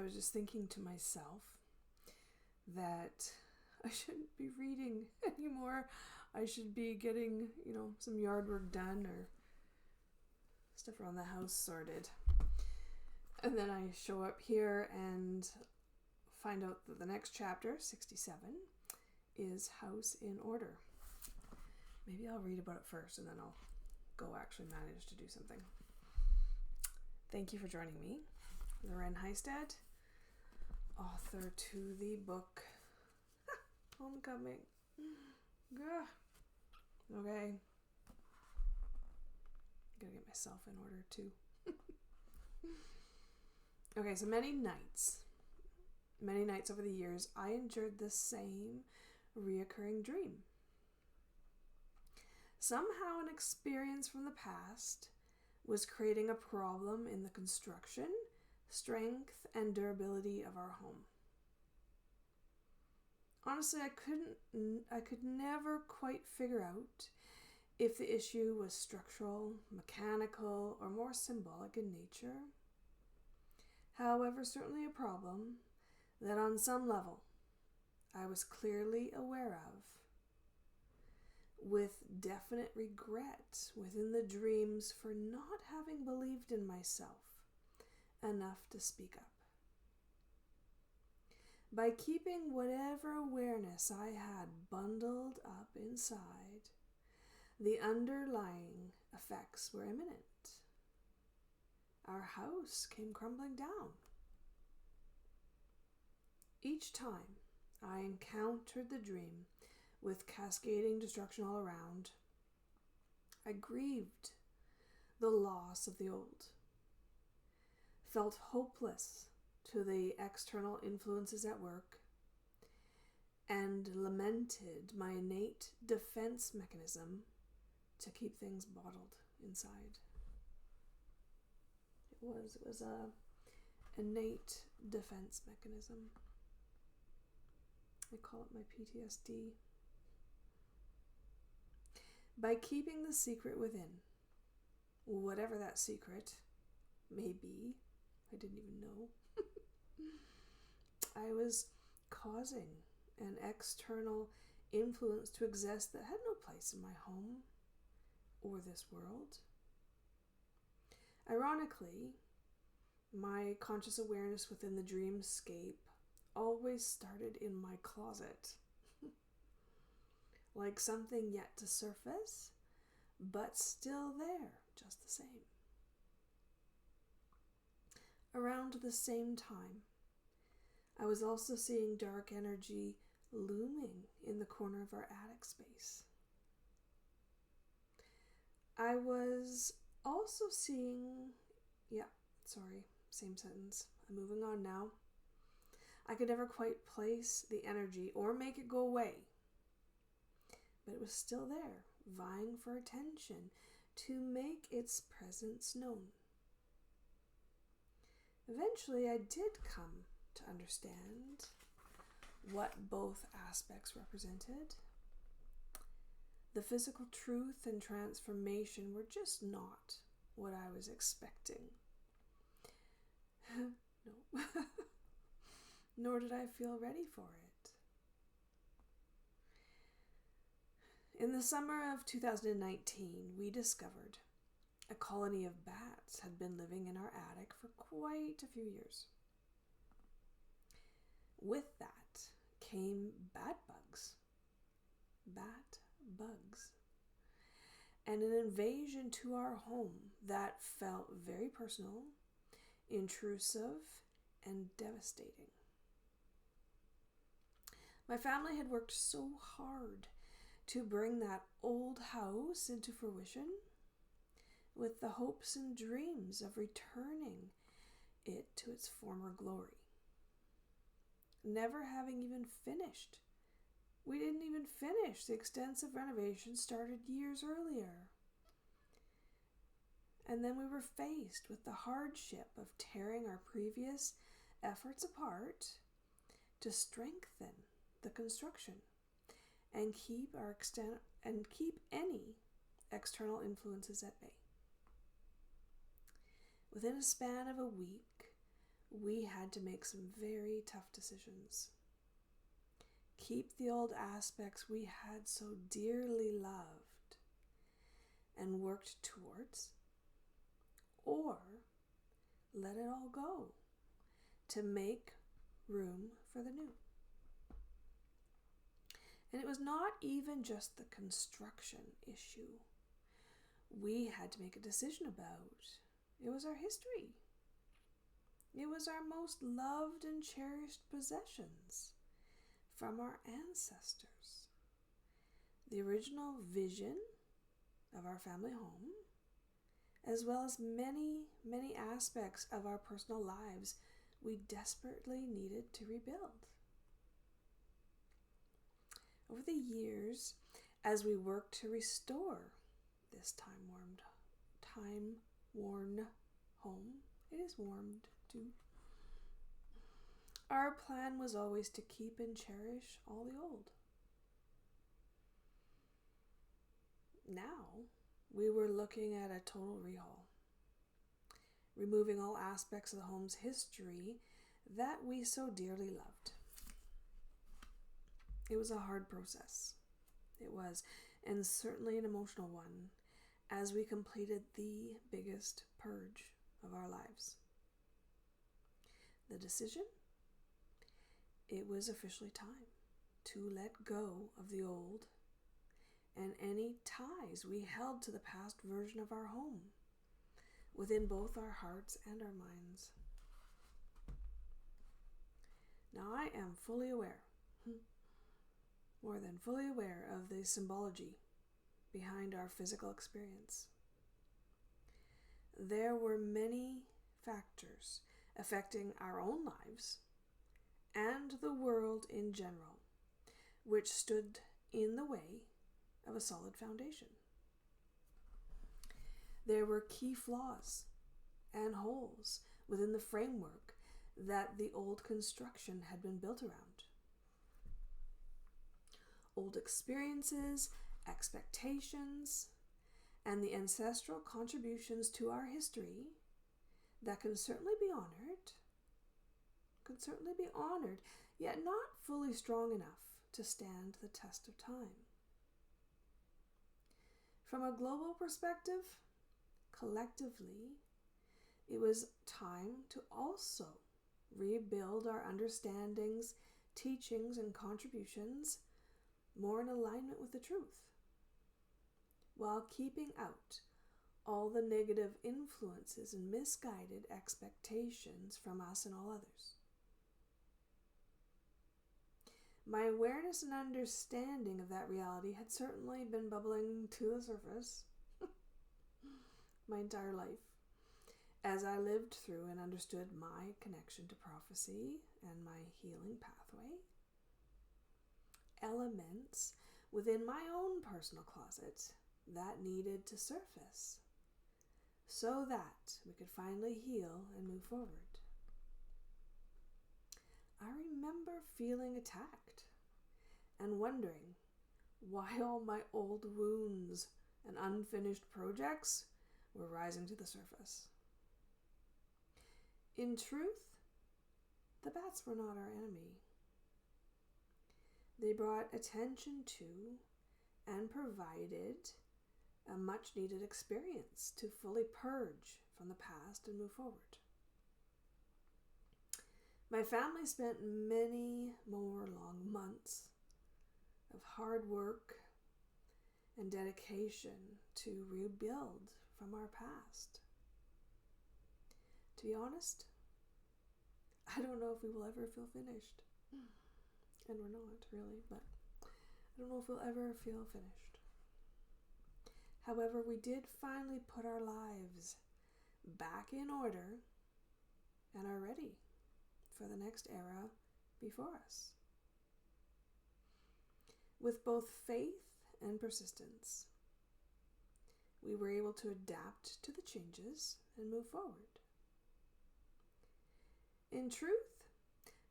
was just thinking to myself that I shouldn't be reading anymore. I should be getting, some yard work done or stuff around the house sorted. And then I show up here and find out that the next chapter, 67, is House in Order. Maybe I'll read about it first and then I'll go actually manage to do something. Thank you for joining me. Lauren Heistad, author to the book Homecoming. Gah. Okay. Gotta get myself in order too. Okay, so many nights over the years, I endured the same reoccurring dream. Somehow an experience from the past was creating a problem in the construction, strength, and durability of our home. Honestly, I could never quite figure out if the issue was structural, mechanical, or more symbolic in nature. However, certainly a problem that on some level I was clearly aware of, with definite regret within the dreams for not having believed in myself enough to speak up. By keeping whatever awareness I had bundled up inside, the underlying effects were imminent. Our house came crumbling down. Each time I encountered the dream with cascading destruction all around, I grieved the loss of the old, felt hopeless to the external influences at work, and lamented my innate defense mechanism to keep things bottled inside. It was a innate defense mechanism. I call it my PTSD. By keeping the secret within, whatever that secret may be, I didn't even know, I was causing an external influence to exist that had no place in my home or this world. Ironically, my conscious awareness within the dreamscape always started in my closet. Like something yet to surface, but still there, just the same. Around the same time, I was also seeing dark energy looming in the corner of our attic space. I was also seeing, same sentence. I'm moving on now. I could never quite place the energy or make it go away, but it was still there, vying for attention to make its presence known. Eventually, I did come to understand what both aspects represented. The physical truth and transformation were just not what I was expecting. No. Nor did I feel ready for it. In the summer of 2019, we discovered a colony of bats had been living in our attic for quite a few years. With that came bat bugs, and an invasion to our home that felt very personal, intrusive, and devastating. My family had worked so hard to bring that old house into fruition, with the hopes and dreams of returning it to its former glory. Never having even finished. We didn't even finish the extensive renovation started years earlier. And then we were faced with the hardship of tearing our previous efforts apart to strengthen the construction and keep any external influences at bay. Within a span of a week, we had to make some very tough decisions. Keep the old aspects we had so dearly loved and worked towards, or let it all go to make room for the new. And it was not even just the construction issue we had to make a decision about. It was our history. It was our most loved and cherished possessions from our ancestors. The original vision of our family home, as well as many, many aspects of our personal lives we desperately needed to rebuild. Over the years, as we worked to restore this time-worn home, it is warmed too. Our plan was always to keep and cherish all the old. Now, we were looking at a total rehaul, removing all aspects of the home's history that we so dearly loved. It was a hard process. It was, and certainly an emotional one, as we completed the biggest purge of our lives. The decision? It was officially time to let go of the old and any ties we held to the past version of our home within both our hearts and our minds. Now I am fully aware, more than fully aware of the symbology behind our physical experience. There were many factors affecting our own lives and the world in general, which stood in the way of a solid foundation. There were key flaws and holes within the framework that the old construction had been built around. Old experiences, expectations, and the ancestral contributions to our history that can certainly be honored, yet not fully strong enough to stand the test of time. From a global perspective, collectively, it was time to also rebuild our understandings, teachings, and contributions more in alignment with the truth, while keeping out all the negative influences and misguided expectations from us and all others. My awareness and understanding of that reality had certainly been bubbling to the surface my entire life, as I lived through and understood my connection to prophecy and my healing pathway. Elements within my own personal closet that needed to surface so that we could finally heal and move forward. I remember feeling attacked and wondering why all my old wounds and unfinished projects were rising to the surface. In truth, the bats were not our enemy. They brought attention to and provided a much needed experience to fully purge from the past and move forward. My family spent many more long months of hard work and dedication to rebuild from our past. To be honest, I don't know if we will ever feel finished. And we're not really, but I don't know if we'll ever feel finished. However, we did finally put our lives back in order and are ready for the next era before us. With both faith and persistence, we were able to adapt to the changes and move forward. In truth,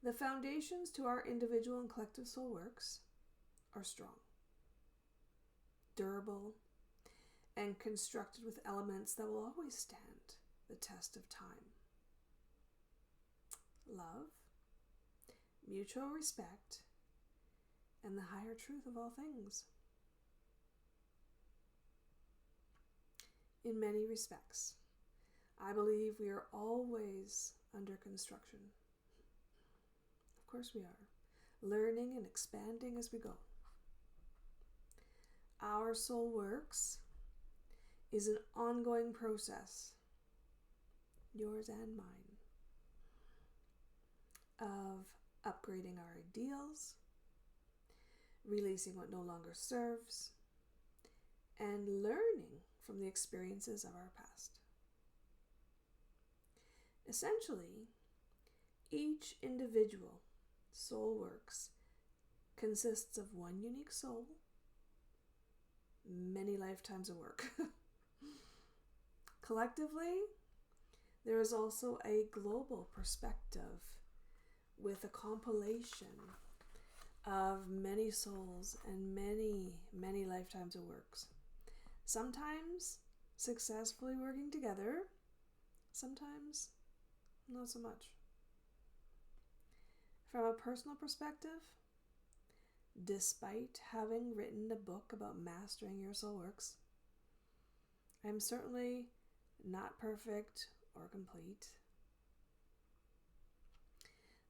the foundations to our individual and collective soul works are strong, durable, and constructed with elements that will always stand the test of time. love, mutual respect, and the higher truth of all things. In many respects, I believe we are always under construction. Of course we are, learning and expanding as we go. Our soul works is an ongoing process, yours and mine, of upgrading our ideals, releasing what no longer serves, and learning from the experiences of our past. Essentially, each individual soul works consists of one unique soul, many lifetimes of work. Collectively, there is also a global perspective with a compilation of many souls and many lifetimes of works. Sometimes successfully working together, sometimes not so much. From a personal perspective, despite having written a book about mastering your soul works, I'm certainly not perfect or complete.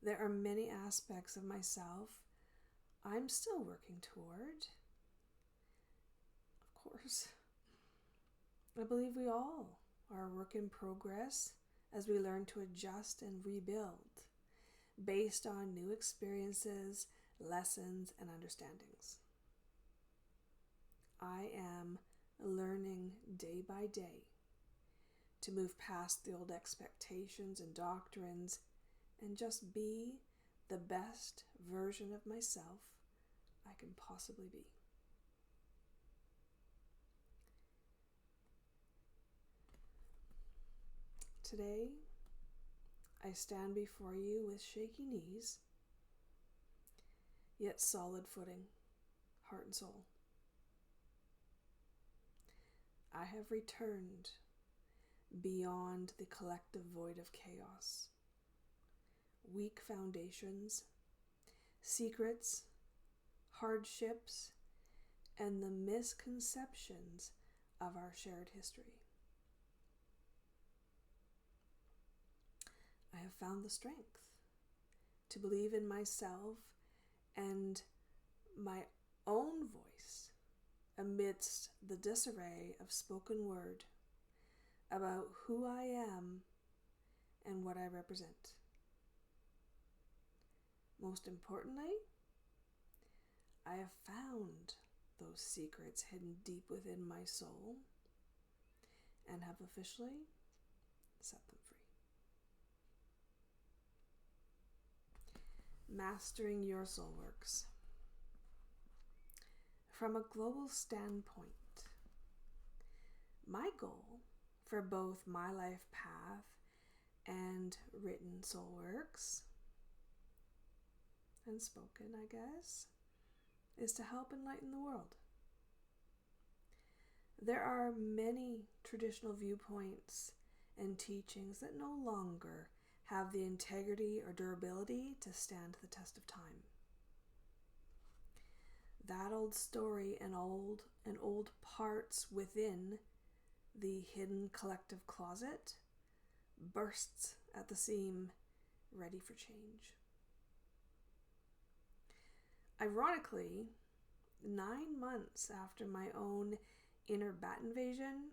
There are many aspects of myself I'm still working toward. Of course, I believe we all are a work in progress as we learn to adjust and rebuild based on new experiences, lessons, and understandings. I am learning day by day to move past the old expectations and doctrines and just be the best version of myself I can possibly be. Today, I stand before you with shaky knees, yet solid footing, heart and soul. I have returned beyond the collective void of chaos, weak foundations, secrets, hardships, and the misconceptions of our shared history. I have found the strength to believe in myself and my own voice amidst the disarray of spoken word about who I am and what I represent. Most importantly, I have found those secrets hidden deep within my soul and have officially set them free. Mastering your soul works. From a global standpoint, my goal for both my life path and written soul works, and spoken, I guess, is to help enlighten the world. There are many traditional viewpoints and teachings that no longer have the integrity or durability to stand the test of time. That old story and old parts within the hidden collective closet bursts at the seam, ready for change. Ironically, 9 months after my own inner bat invasion,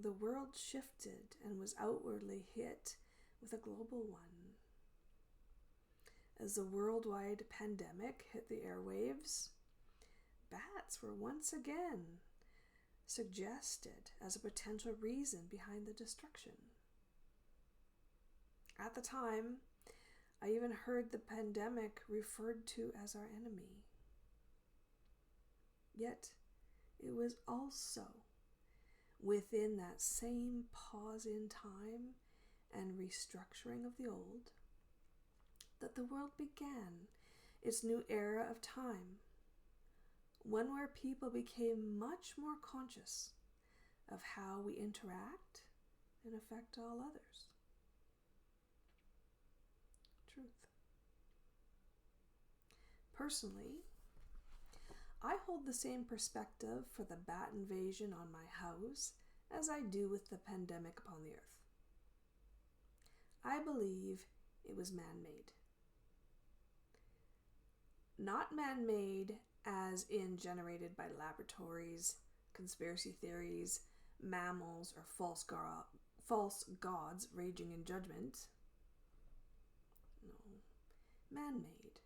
the world shifted and was outwardly hit with a global one. As the worldwide pandemic hit the airwaves, bats were once again suggested as a potential reason behind the destruction. At the time, I even heard the pandemic referred to as our enemy. Yet, it was also within that same pause in time and restructuring of the old that the world began its new era of time, one where people became much more conscious of how we interact and affect all others. Personally, I hold the same perspective for the bat invasion on my house as I do with the pandemic upon the earth. I believe it was man-made. Not man-made as in generated by laboratories, conspiracy theories, mammals, or false gods raging in judgment. No. Man-made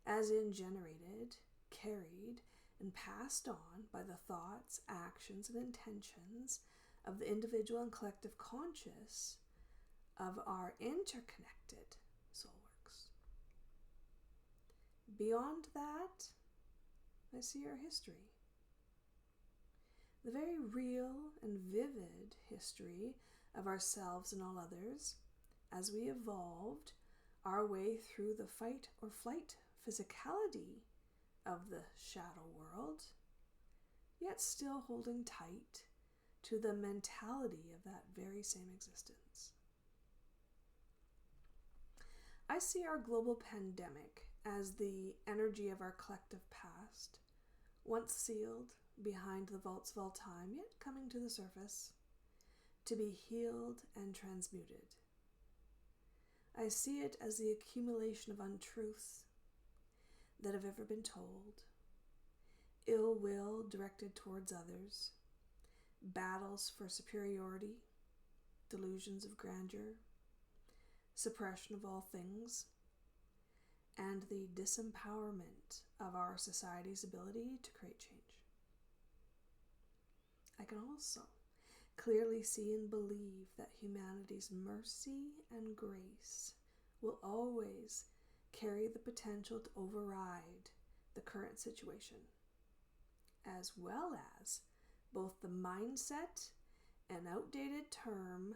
as in generated, carried, and passed on by the thoughts, actions, and intentions of the individual and collective conscious of our interconnected SOULworks. Beyond that, I see our history. The very real and vivid history of ourselves and all others as we evolved our way through the fight or flight physicality of the shadow world, yet still holding tight to the mentality of that very same existence. I see our global pandemic as the energy of our collective past, once sealed behind the vaults of all time, yet coming to the surface, to be healed and transmuted. I see it as the accumulation of untruths that have ever been told, ill will directed towards others, battles for superiority, delusions of grandeur, suppression of all things, and the disempowerment of our society's ability to create change. I can also clearly see and believe that humanity's mercy and grace will always carry the potential to override the current situation, as well as both the mindset and outdated term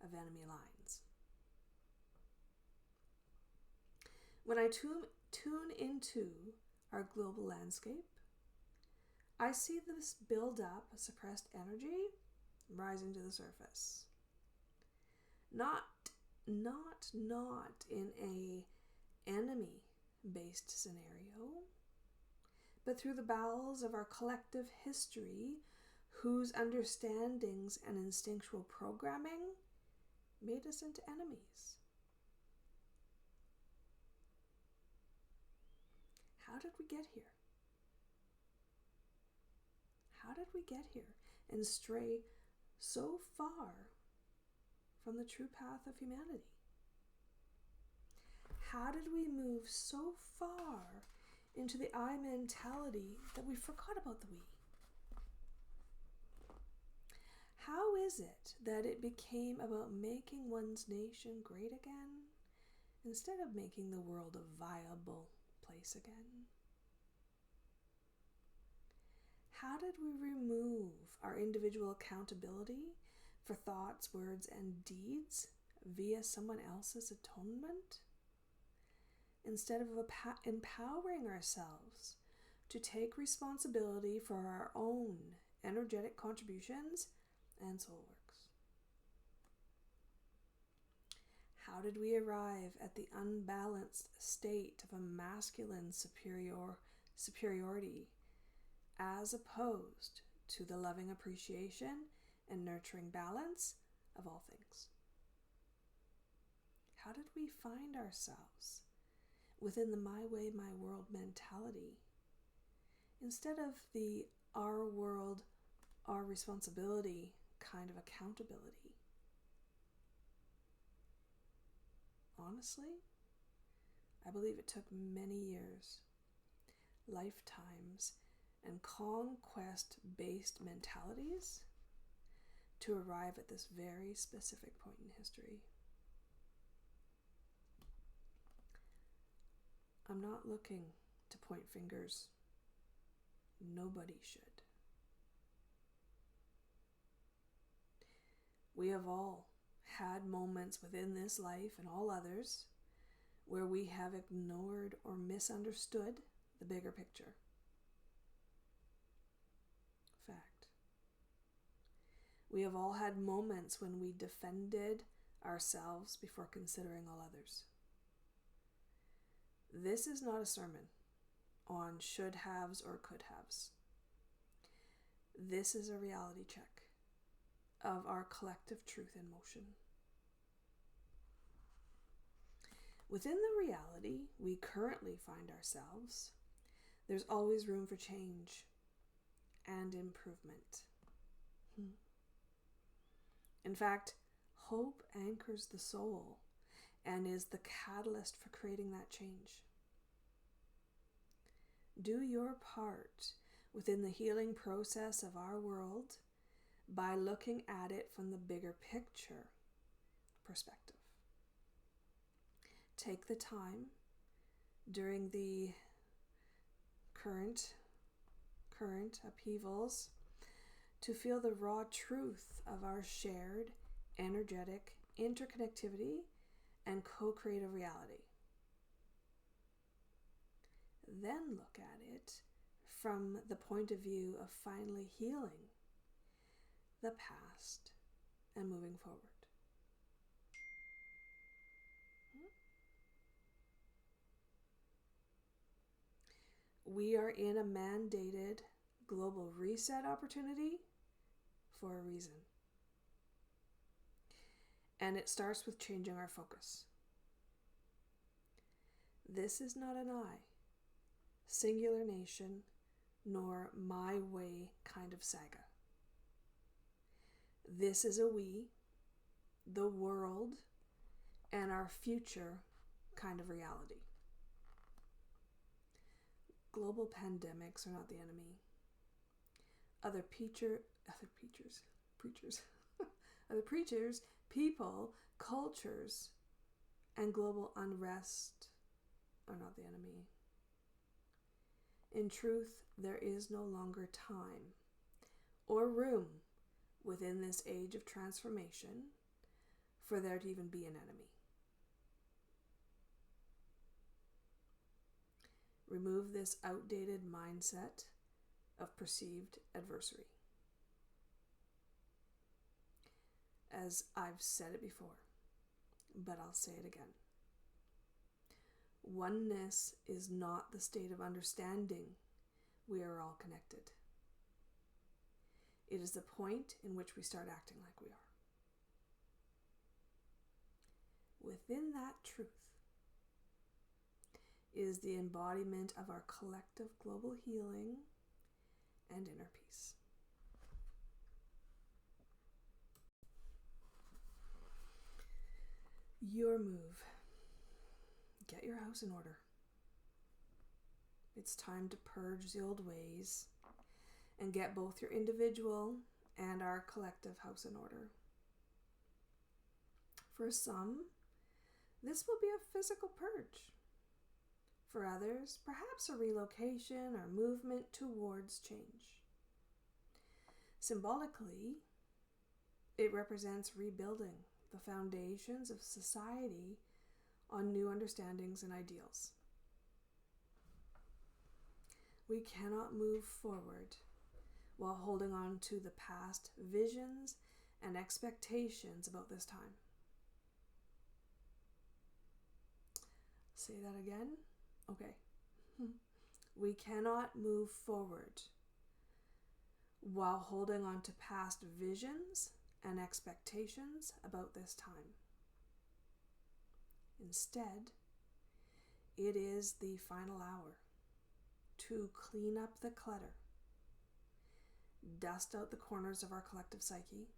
of enemy lines. When I tune into our global landscape, I see this build up of suppressed energy rising to the surface. Not in a enemy-based scenario, but through the bowels of our collective history, whose understandings and instinctual programming made us into enemies. How did we get here? How did we get here and stray so far from the true path of humanity? How did we move so far into the I mentality that we forgot about the we? How is it that it became about making one's nation great again instead of making the world a viable place again? How did we remove our individual accountability for thoughts, words, and deeds via someone else's atonement, instead of empowering ourselves to take responsibility for our own energetic contributions and soul works? How did we arrive at the unbalanced state of a masculine superiority as opposed to the loving appreciation and nurturing balance of all things? How did we find ourselves within the my way, my world mentality instead of the our world, our responsibility kind of accountability? Honestly, I believe it took many years, lifetimes, and conquest-based mentalities to arrive at this very specific point in history. I'm not looking to point fingers. Nobody should. We have all had moments within this life and all others where we have ignored or misunderstood the bigger picture. Fact. We have all had moments when we defended ourselves before considering all others. This is not a sermon. on should haves or could haves. This is a reality check of our collective truth in motion. Within the reality we currently find ourselves, there's always room for change and improvement. In fact, hope anchors the soul and is the catalyst for creating that change. Do your part within the healing process of our world by looking at it from the bigger picture perspective. Take the time during the current upheavals to feel the raw truth of our shared, energetic interconnectivity and co-creative reality. Then look at it from the point of view of finally healing the past and moving forward. We are in a mandated global reset opportunity for a reason. And it starts with changing our focus. This is not an I, singular nation, nor my way kind of saga. This is a we, the world, and our future kind of reality. Global pandemics are not the enemy. Other preachers, people, cultures, and global unrest are not the enemy. In truth, there is no longer time or room within this age of transformation for there to even be an enemy. Remove this outdated mindset of perceived adversary. As I've said it before, but I'll say it again. Oneness is not the state of understanding we are all connected. It is the point in which we start acting like we are. Within that truth is the embodiment of our collective global healing and inner peace. Your move. Get your house in order. It's time to purge the old ways and get both your individual and our collective house in order. For some, this will be a physical purge. For others, perhaps a relocation or movement towards change. Symbolically, it represents rebuilding the foundations of society on new understandings and ideals. We cannot move forward while holding on to the past visions and expectations about this time. Say that again? Okay. We cannot move forward while holding on to past visions and expectations about this time. Instead, it is the final hour to clean up the clutter, dust out the corners of our collective psyche,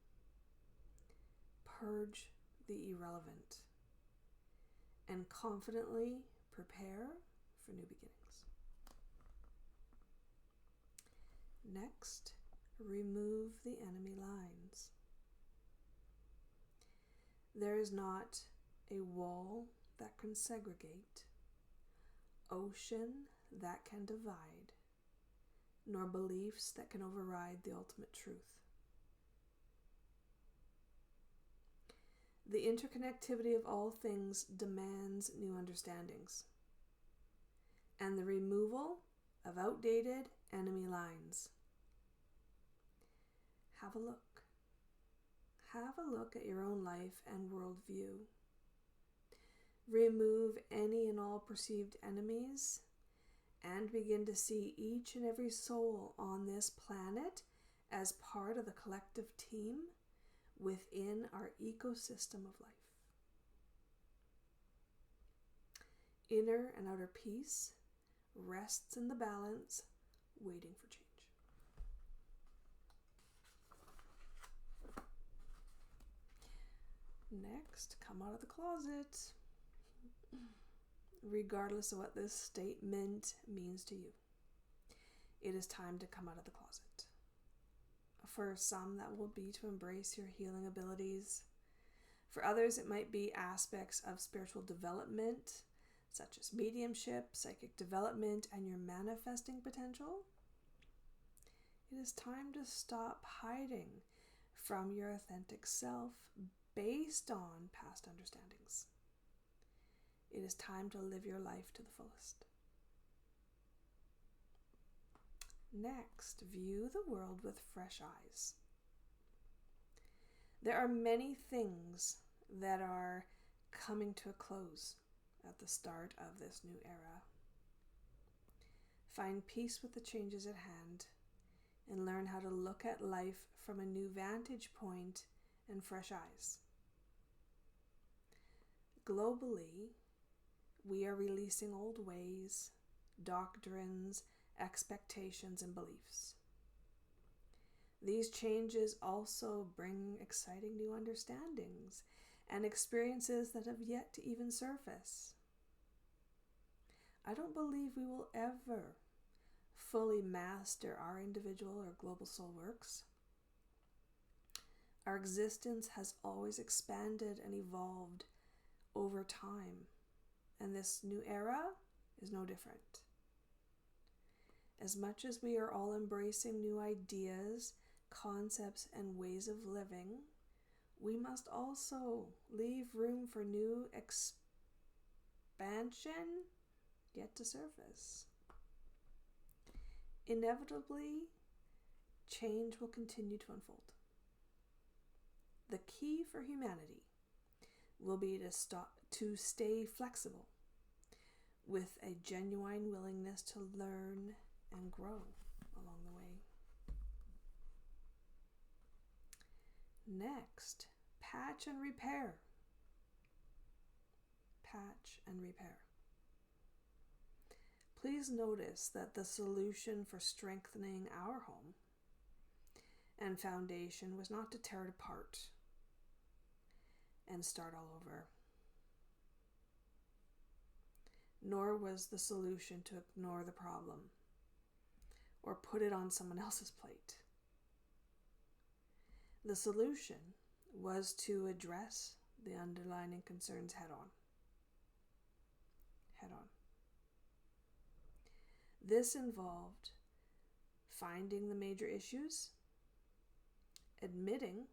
purge the irrelevant, and confidently prepare for new beginnings. Next, remove the enemy lines. There is not a wall that can segregate, ocean that can divide, nor beliefs that can override the ultimate truth. The interconnectivity of all things demands new understandings and the removal of outdated enemy lines. Have a look. Have a look at your own life and worldview. Remove any and all perceived enemies and begin to see each and every soul on this planet as part of the collective team within our ecosystem of life. Inner and outer peace rests in the balance, waiting for change. Next, come out of the closet. Regardless of what this statement means to you, it is time to come out of the closet. For some, that will be to embrace your healing abilities. For others, it might be aspects of spiritual development, such as mediumship, psychic development, and your manifesting potential. It is time to stop hiding from your authentic self based on past understandings. It is time to live your life to the fullest. Next, view the world with fresh eyes. There are many things that are coming to a close at the start of this new era. Find peace with the changes at hand and learn how to look at life from a new vantage point and fresh eyes. Globally, we are releasing old ways, doctrines, expectations, and beliefs. These changes also bring exciting new understandings and experiences that have yet to even surface. I don't believe we will ever fully master our individual or global soul works. Our existence has always expanded and evolved over time, and this new era is no different. As much as we are all embracing new ideas, concepts, and ways of living, we must also leave room for new expansion yet to surface. Inevitably, change will continue to unfold. The key for humanity will be to stay flexible with a genuine willingness to learn and grow along the way. Next, patch and repair. Patch and repair. Please notice that the solution for strengthening our home and foundation was not to tear it apart and start all over, nor was the solution to ignore the problem or put it on someone else's plate. The solution was to address the underlying concerns head on. This involved finding the major issues, admitting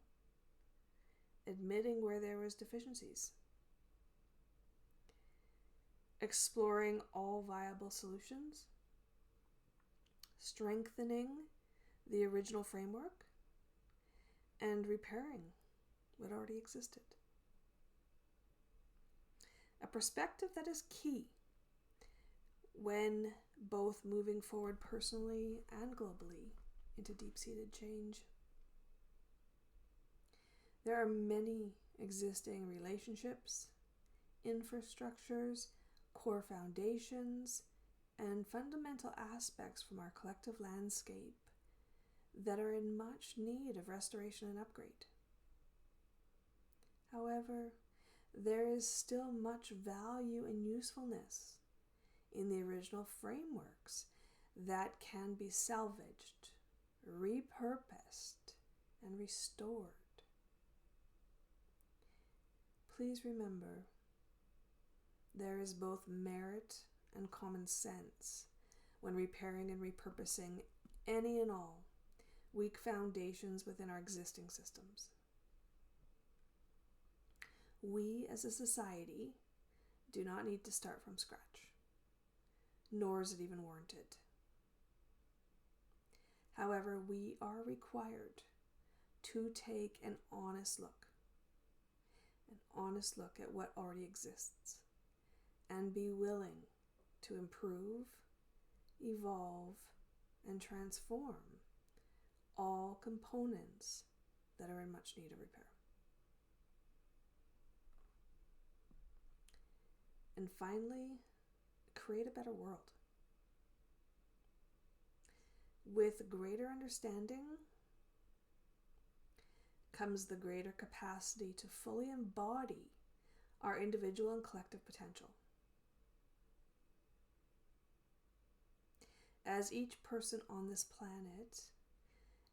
where there was deficiencies, exploring all viable solutions, strengthening the original framework, and repairing what already existed. A perspective that is key when both moving forward personally and globally into deep-seated change. There are many existing relationships, infrastructures, core foundations, and fundamental aspects from our collective landscape that are in much need of restoration and upgrade. However, there is still much value and usefulness in the original frameworks that can be salvaged, repurposed, and restored. Please remember, there is both merit and common sense when repairing and repurposing any and all weak foundations within our existing systems. We as a society do not need to start from scratch, nor is it even warranted. However, we are required to take an honest look at what already exists and be willing to improve evolve, and transform all components that are in much need of repair. And finally, create a better world. With greater understanding comes the greater capacity to fully embody our individual and collective potential. As each person on this planet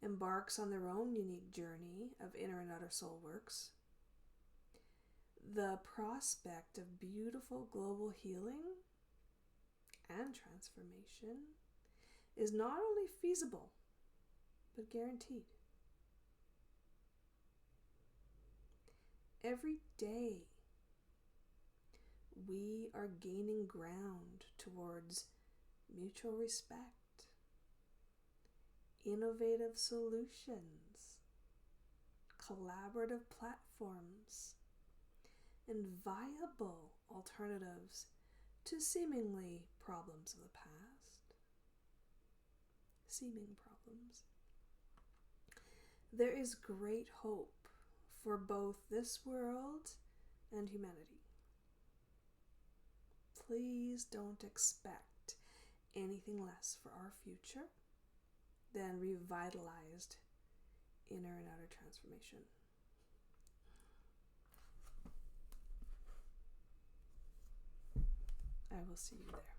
embarks on their own unique journey of inner and outer soul works, the prospect of beautiful global healing and transformation is not only feasible, but guaranteed. Every day, we are gaining ground towards mutual respect, innovative solutions, collaborative platforms, and viable alternatives to seemingly problems of the past. Seeming problems. There is great hope for both this world and humanity. Please don't expect anything less for our future than revitalized inner and outer transformation. I will see you there.